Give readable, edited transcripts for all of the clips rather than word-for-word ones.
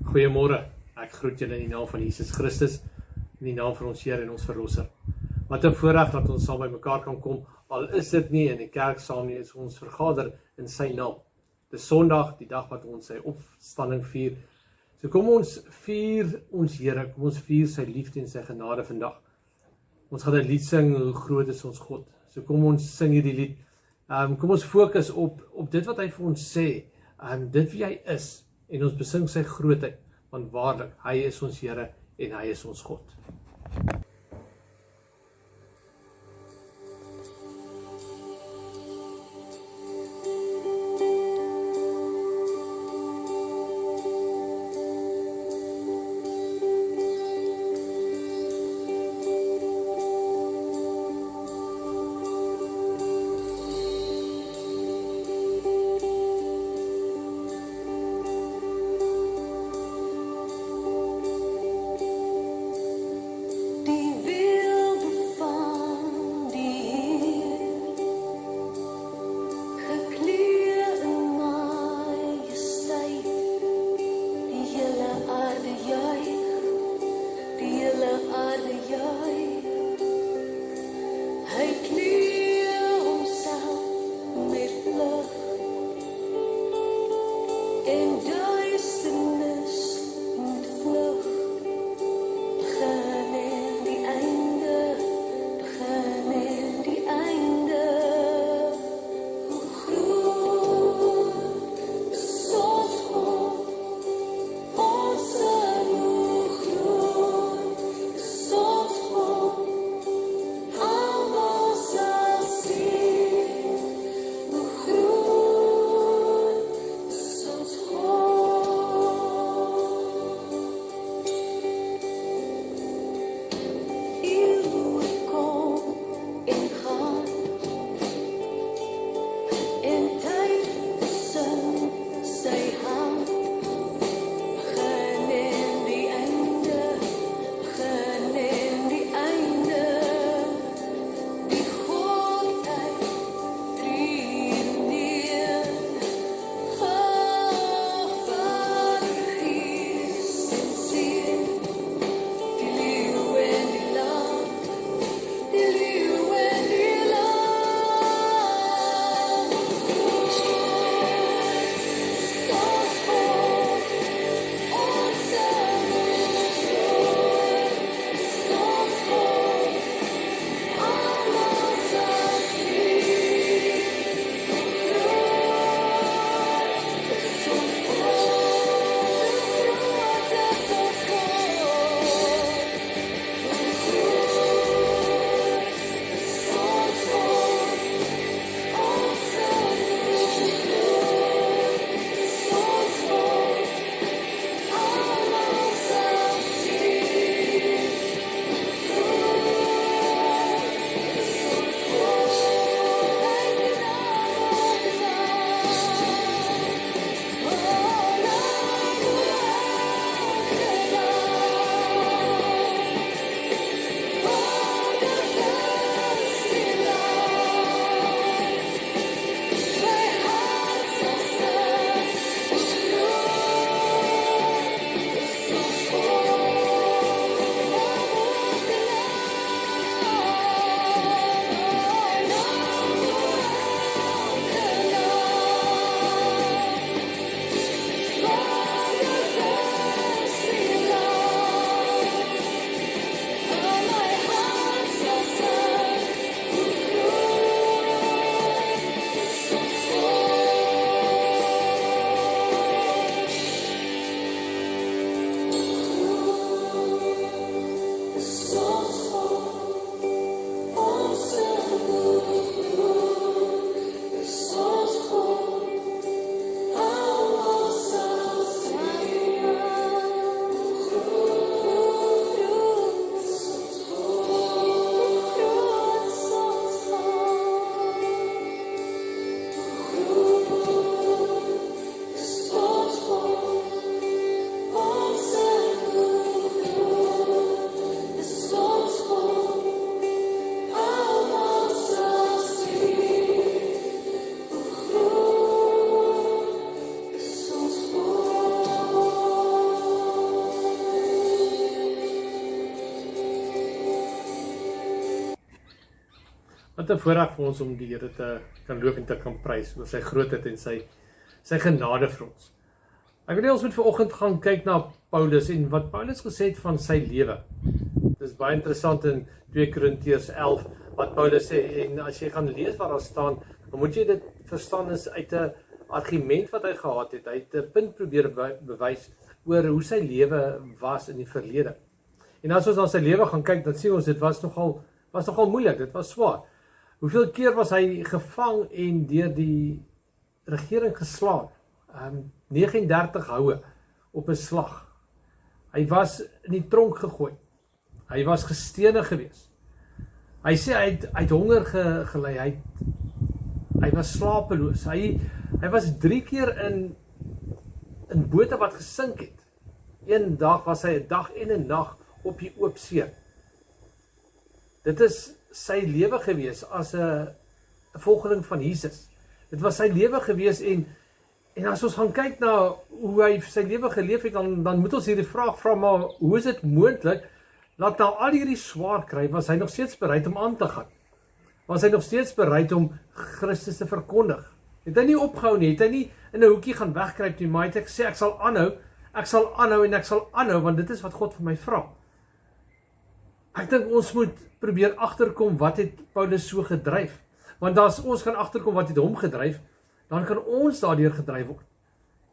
Goeiemôre, ek groet julle in die naam van Jesus Christus, in die naam van ons Heer en ons Verlosser. Wat 'n voorreg dat ons saam by mekaar kan kom, al is dit nie in die kerk saam nie, is ons vergader in sy naam. Dis Sondag, die dag wat ons sy opstanding vier. So kom ons vier ons Here, kom ons vier sy liefde en sy genade vandag. Ons gaan 'n lied sing, hoe groot is ons God. So kom ons sing hierdie lied. Kom ons fokus op dit wat hy vir ons sê, dit wie hy is, en ons besing sy grootheid, want waarlik, hy is ons Here en hy is ons God. Wat 'n voorreg vir ons om die Here te kan loof en te kan prys oor sy grootheid en sy genade vir ons. Ek wil hê ons moet vanoggend gaan kyk na Paulus en wat Paulus gesê het van sy lewe. Dit is baie interessant in 2 Korintiërs 11 wat Paulus sê, en as jy gaan lees wat daar staan, dan moet jy dit verstaan is uit 'n argument wat hy gehad het. Hy het 'n punt probeer bewys oor hoe sy lewe was in die verlede. En as ons na sy lewe gaan kyk, dan sien ons dit was nogal moeilik, dit was swaar. Hoeveel keer was hy gevang en deur die regering geslaan? 39 houe op 'n slag. Hy was in die tronk gegooi. Hy was gestenig gewees. Hy sê hy het honger gelei. Hy was slapeloos. Hy was 3 keer in bote wat gesink het. Een dag was hy 'n dag en 'n nag op die oop see. Dit is sy lewe gewees as 'n volgeling van Jesus. Dit was sy lewe gewees en as ons gaan kyk na hoe hy sy lewe geleef het, dan moet ons hierdie vraag vra, maar hoe is dit moontlik dat na al hierdie swaar kry, was hy nog steeds bereid om aan te gaan? Was hy nog steeds bereid om Christus te verkondig? Het hy nie opgehou nie, het hy nie in 'n hoekie gaan wegkruip nie, maar hy het gesê ek sal aanhou en ek sal aanhou, want dit is wat God vir my vra. Ek dink ons moet probeer agterkom wat het Paulus so gedryf. Want as ons gaan agterkom wat het hom gedryf, dan kan ons daardeur gedryf word.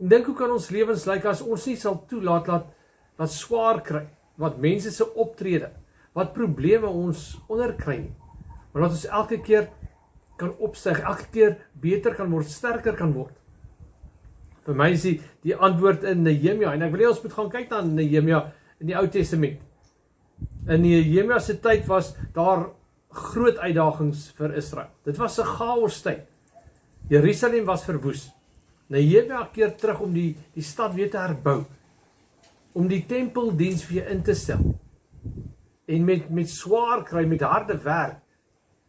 En dink hoe kan ons lewens lyk as ons nie sal toelaat dat swaar kry, wat mense se optrede, wat probleme ons onderkry nie. Maar dat ons elke keer kan opstyg, elke keer beter kan word, sterker kan word. Vir my is die antwoord in Nehemia, en ek wil hê ons moet gaan kyk na Nehemia in die Ou Testament. In Nehemia se tyd was daar groot uitdagings vir Israel. Dit was 'n chaos tyd. Jerusalem was verwoes. Nehemia keer terug om die stad weer te herbou, om die tempeldiens weer in te stel. En met swaar kry, met harde werk,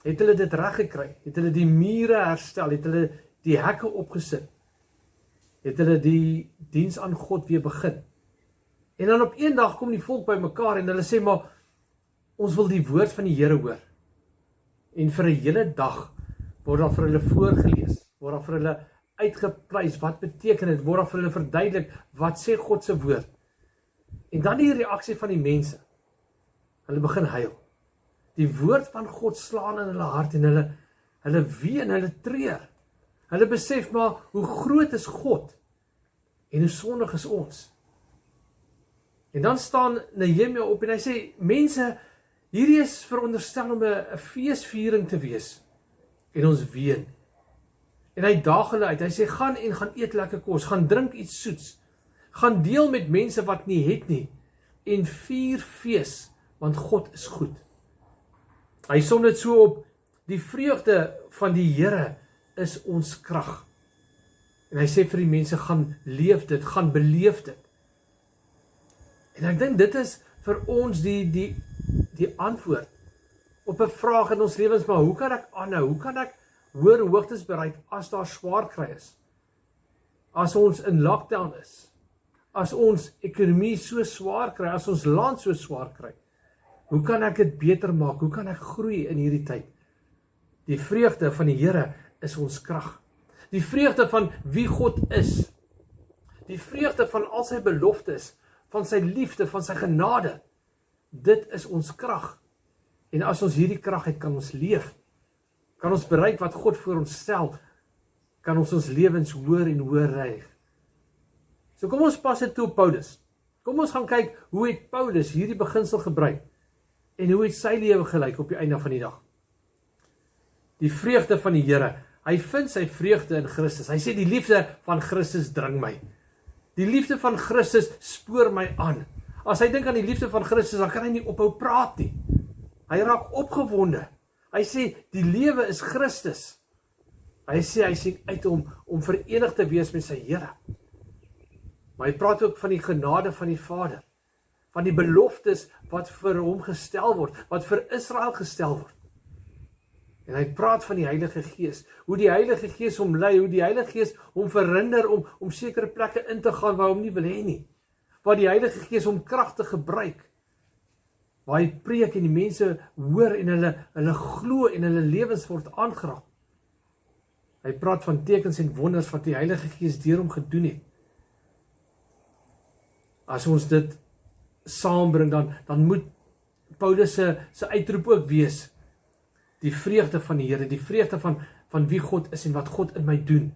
het hulle dit reg gekry, het hulle die mure herstel, het hulle die hekke opgesit, het hulle die diens aan God weer begin. En dan op een dag kom die volk by mekaar en hulle sê, maar ons wil die woord van die Here hoor. En vir 'n hele dag word daar vir hulle voorgelees, word daar vir hulle uitgeprys, wat beteken dit, word daar vir hulle verduidelik, wat sê God se woord. En dan die reaksie van die mense. Hulle begin huil. Die woord van God slaan in hulle hart en hulle ween, hulle treur. Hulle besef maar hoe groot is God en hoe sondig is ons. En dan staan Nehemia op en hy sê, mense, hierdie is veronderstel om 'n feesviering te wees. En ons ween. En hy daag hulle uit, hy sê, gaan eet lekker kos, gaan drink iets soets, gaan deel met mense wat nie het nie, en vier fees, want God is goed. Hy som dit so op, die vreugde van die Here is ons krag. En hy sê vir die mense, gaan leef dit, gaan beleef dit. En ek dink dit is vir ons die antwoord op 'n vraag in ons lewens, maar hoe kan ek aanhou? Hoe kan ek hoër hoogtes bereik as daar swaar kry is? As ons in lockdown is, as ons ekonomie so swaar kry, as ons land so swaar kry, hoe kan ek dit beter maak? Hoe kan ek groei in hierdie tyd? Die vreugde van die Here is ons krag. Die vreugde van wie God is. Die vreugde van al sy beloftes, van sy liefde, van sy genade. Dit is ons krag. En as ons hierdie krag het, kan ons leef. Kan ons bereik wat God voor ons stel. Kan ons lewens hoër en hoër rig. So kom ons pas dit toe op Paulus. Kom ons gaan kyk hoe het Paulus hierdie beginsel gebruik. En hoe het sy lewe gelyk op die einde van die dag. Die vreugde van die Here. Hy vind sy vreugde in Christus. Hy sê die liefde van Christus dring my. Die liefde van Christus spoor my aan. As hy dink aan die liefde van Christus, dan kan hy nie ophou praat nie. Hy raak opgewonde. Hy sê, die lewe is Christus. Hy sê uit om verenig te wees met sy Here. Maar hy praat ook van die genade van die Vader. Van die beloftes wat vir hom gestel word, wat vir Israel gestel word. En hy praat van die Heilige Gees, hoe die Heilige Gees hom lei, hoe die Heilige Gees hom verhinder om sekere plekke in te gaan waar hom nie wil hê nie. Waar die Heilige Gees hom kragtig gebruik. waar hy preek en die mense hoor en hulle glo en hulle lewens word aangeraak. Hy praat van tekens en wonders wat die Heilige Gees deur hom gedoen het. As ons dit saambring, dan moet Paulus se uitroep ook wees, die vreugde van die Here, die vreugde van wie God is en wat God in my doen.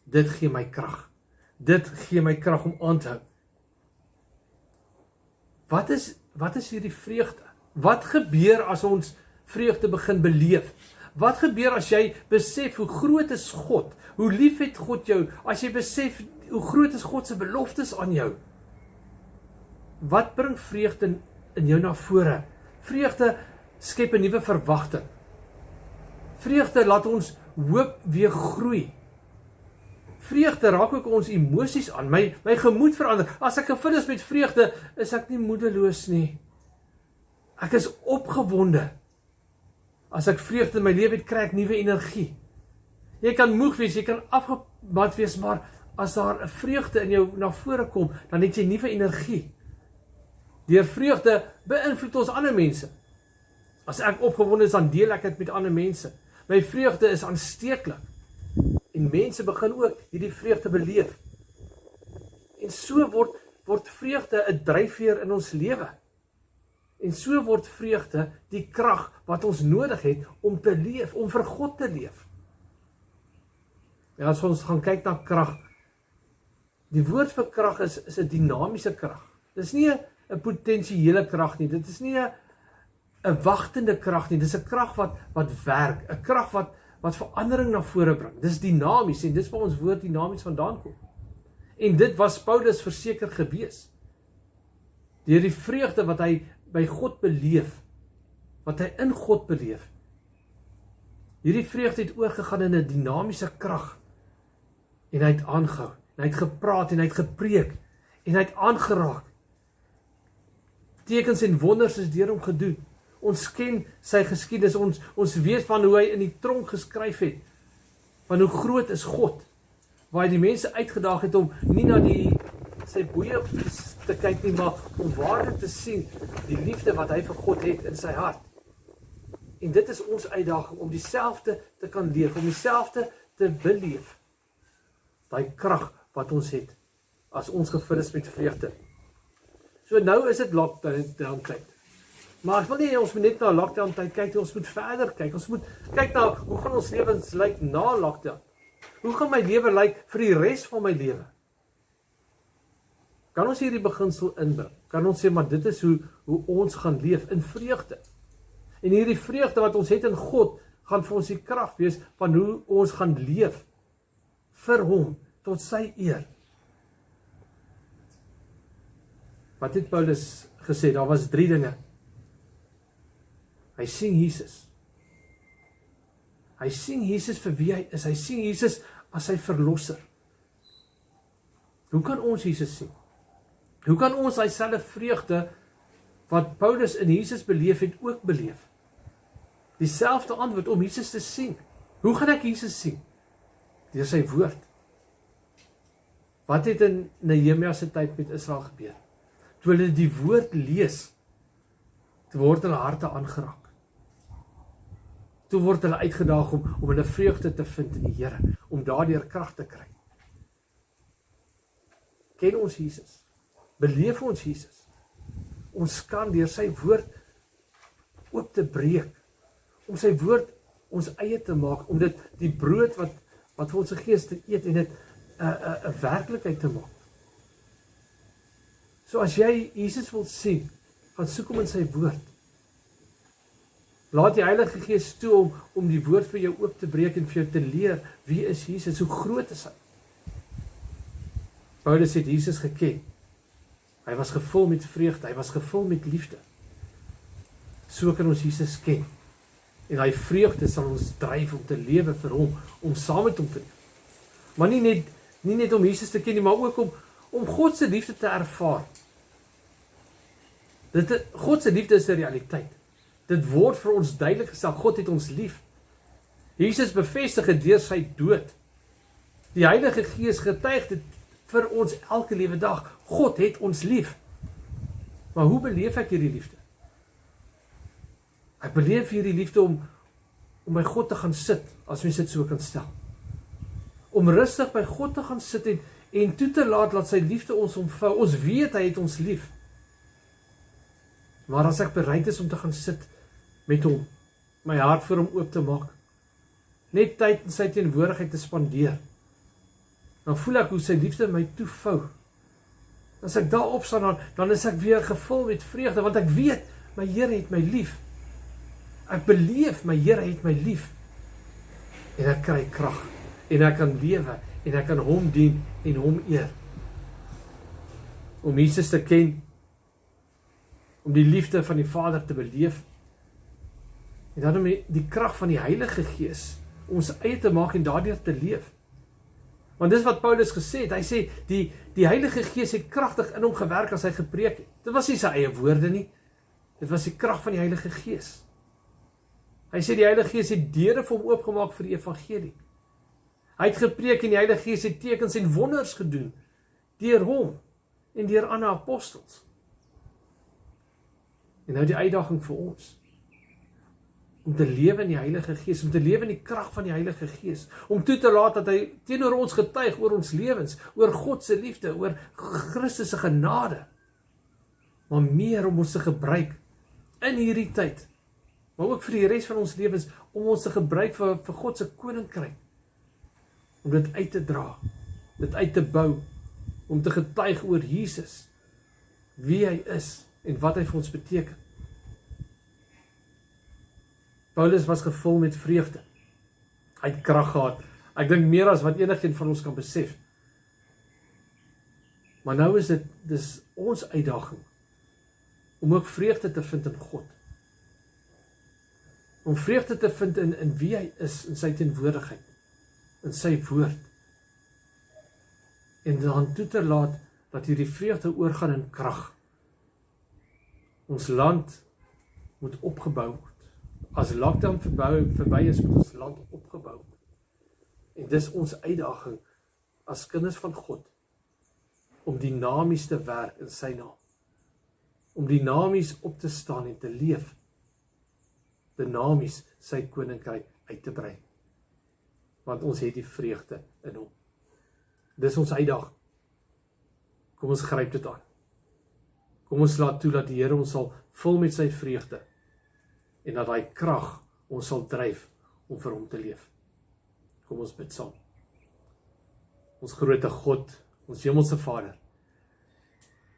Dit gee my krag. Dit gee my krag om aan te hou. Wat is hierdie vreugde? Wat gebeur as ons vreugde begin beleef? Wat gebeur as jy besef hoe groot is God? Hoe lief het God jou? As jy besef hoe groot is God se beloftes aan jou? Wat bring vreugde in jou na vore? Vreugde skep 'n nuwe verwagting. Vreugde laat ons hoop weer groei. Vreugde raak ook ons emosies aan. My gemoed verander. As ek gevul is met vreugde, is ek nie moedeloos nie. Ek is opgewonde. As ek vreugde in my lewe het, kry ek nuwe energie. Jy kan moeg wees, jy kan afgemat wees, maar as daar 'n vreugde in jou na vore kom, dan het jy nuwe energie. Deur vreugde beïnvloed ons ander mense. As ek opgewonde is, dan deel ek dit met ander mense. My vreugde is aansteeklik. En mense begin ook hierdie vreugde beleef. En so word vreugde 'n dryfveer in ons lewe. En so word vreugde die krag wat ons nodig het om te leef, om vir God te leef. Ja, as ons gaan kyk na krag, die woord vir krag is 'n dinamiese krag. Dit is nie 'n potensiële krag nie, dit is nie 'n wagtende krag nie, dit is 'n krag wat werk, 'n krag wat verandering na vore bring. Dis dinamies en dis waar ons woord dinamies vandaan kom. En dit was Paulus verseker gewees. Deur die vreugde wat hy by God beleef, wat hy in God beleef. Hierdie vreugde het oorgegaan in 'n dinamiese krag. En hy het aangehou, en hy het gepraat en hy het gepreek en hy het aangeraak. Tekens en wonders is deur hom gedoen. Ons ken sy geskiedenis, ons weet van hoe hy in die tronk geskryf het, van hoe groot is God, waar hy die mense uitgedaag het om nie na sy boeie te kyk nie, maar om waarlik te sien die liefde wat hy vir God het in sy hart. En dit is ons uitdaging om dieselfde te kan leef, om dieselfde te beleef. Daai krag wat ons het as ons gevul is met vreugde. So nou is dit lockdown tyd. Maar ek wil nie ons moet net na lockdown tyd kyk, ons moet verder kyk. Ons moet kyk na hoe gaan ons lewens lyk na lockdown? Hoe gaan my lewe lyk vir die res van my lewe? Kan ons hierdie beginsel inbring? Kan ons sê maar dit is hoe ons gaan leef in vreugde? En hierdie vreugde wat ons het in God gaan vir ons die krag wees van hoe ons gaan leef vir hom tot sy eer. Wat het Paulus gesê? Daar was 3 dinge. Hy sien Jesus. Hy sien Jesus vir wie hy is. Hy sien Jesus as sy verlosser. Hoe kan ons Jesus sien? Hoe kan ons dieselfde vreugde wat Paulus in Jesus beleef het ook beleef? Dieselfde antwoord om Jesus te sien. Hoe gaan ek Jesus sien? Deur sy woord. Wat het in Nehemia se tyd met Israel gebeur? Toe hulle die woord lees, toe word hulle harte aangeraak. Toe word hulle uitgedaag om hulle vreugde te vind in die Here, om daardeur krag te kry. Ken ons Jesus? Beleef ons Jesus? Ons kan deur sy woord oop te breek, om sy woord ons eie te maak, om dit die brood wat vir ons gees te eet en dit 'n werklikheid te maak. So as jy Jesus wil sien, gaan soek hom in sy woord. Laat die Heilige Gees toe om die woord vir jou oop te breek en vir jou te leer wie is Jesus, hoe groot is hy. Paulus het Jesus geken. Hy was gevul met vreugde, hy was gevul met liefde. So kan ons Jesus ken. En hy vreugde sal ons dryf om te lewe vir hom, om saam met hom te leef. Maar nie net om Jesus te ken nie, maar ook om God se liefde te ervaar. God se liefde is 'n realiteit. Dit word vir ons duidelik gestel, God het ons lief. Jesus bevestig dit deur sy dood. Die Heilige Gees getuig dit vir ons elke liewe dag. God het ons lief. Maar hoe beleef ek hierdie liefde? Ek beleef hierdie liefde om by God te gaan sit, as mens dit so kan stel. Om rustig by God te gaan sit en toe te laat sy liefde ons omvou. Ons weet hy het ons lief. Maar as ek bereid is om te gaan sit met hom, my hart vir hom oop te maak, net tyd in sy teenwoordigheid te spandeer, dan voel ek hoe sy liefde my toevou. As ek daar opstaan, dan is ek weer gevul met vreugde, want ek weet, my Here het my lief. Ek beleef, my Here het my lief. En ek kry krag, en ek kan lewe, en ek kan hom dien, en hom eer. Om Jesus te ken, om die liefde van die Vader te beleef, en dan om die krag van die Heilige Gees, ons eie te maak en daardeur te leef. Want dis wat Paulus gesê het, hy sê, die Heilige Gees het kragtig in hom gewerk as hy gepreek het. Dit was nie sy eie woorde nie, dit was die krag van die Heilige Gees. Hy sê die Heilige Gees het deure vir hom oopgemaak vir die evangelie. Hy het gepreek en die Heilige Gees het tekens en wonders gedoen, deur hom en deur ander apostels. En nou die uitdaging vir ons, om te lewe in die Heilige Gees, om te lewe in die krag van die Heilige Gees, om toe te laat dat hy teenoor ons getuig oor ons lewens, oor God se liefde, oor Christus se genade, maar meer om ons te gebruik in hierdie tyd, maar ook vir die res van ons lewens, om ons te gebruik vir God se koninkryk, om dit uit te dra, dit uit te bou, om te getuig oor Jesus, wie hy is en wat hy vir ons beteken. Paulus was gevul met vreugde. Hy het krag gehad. Ek dink meer as wat enigiemand van ons kan besef. Maar nou is dis ons uitdaging om ook vreugde te vind in God. Om vreugde te vind in wie hy is, in sy teenwoordigheid, in sy woord. En dan toe te laat dat hierdie vreugde oorgaan in krag. Ons land moet opgebou word. As lockdown verby is, moet ons land opgebou word. En dis ons uitdaging as kinders van God, om dinamies te werk in sy naam. Om dinamies op te staan en te leef. Dinamies sy koninkryk uit te brei. Want ons het die vreugde in hom. Dis ons uitdaging. Kom ons gryp dit aan. Kom ons laat toe dat die Here ons sal vul met sy vreugde. En dat hy krag ons sal dryf om vir hom te leef. Kom ons bid saam. Ons grote God, ons hemelse Vader,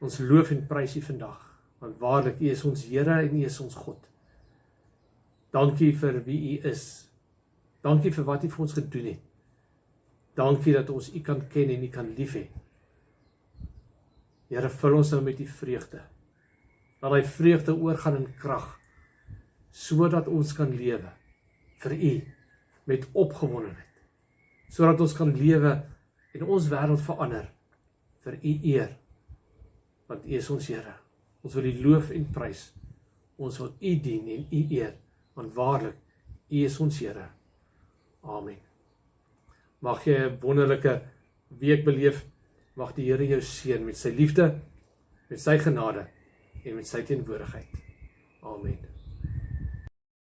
ons loof en prys U vandag, want waarlik U is ons Here en U is ons God. Dankie vir wie U is. Dankie vir wat U vir ons gedoen het. Dankie dat ons U kan ken en U kan lief hê. Here, vul ons nou met die vreugde. Laat die vreugde oorgaan in krag, sodat ons kan lewe vir U met opgewondenheid, sodat ons kan lewe en ons wêreld verander vir U eer, want U is ons Here. Ons wil U loof en prys, ons wil U dien en U eer, want waarlik U is ons Here. Amen. Mag jy 'n wonderlike week beleef, mag die Here jou seën met sy liefde, met sy genade en met sy teenwoordigheid. Amen.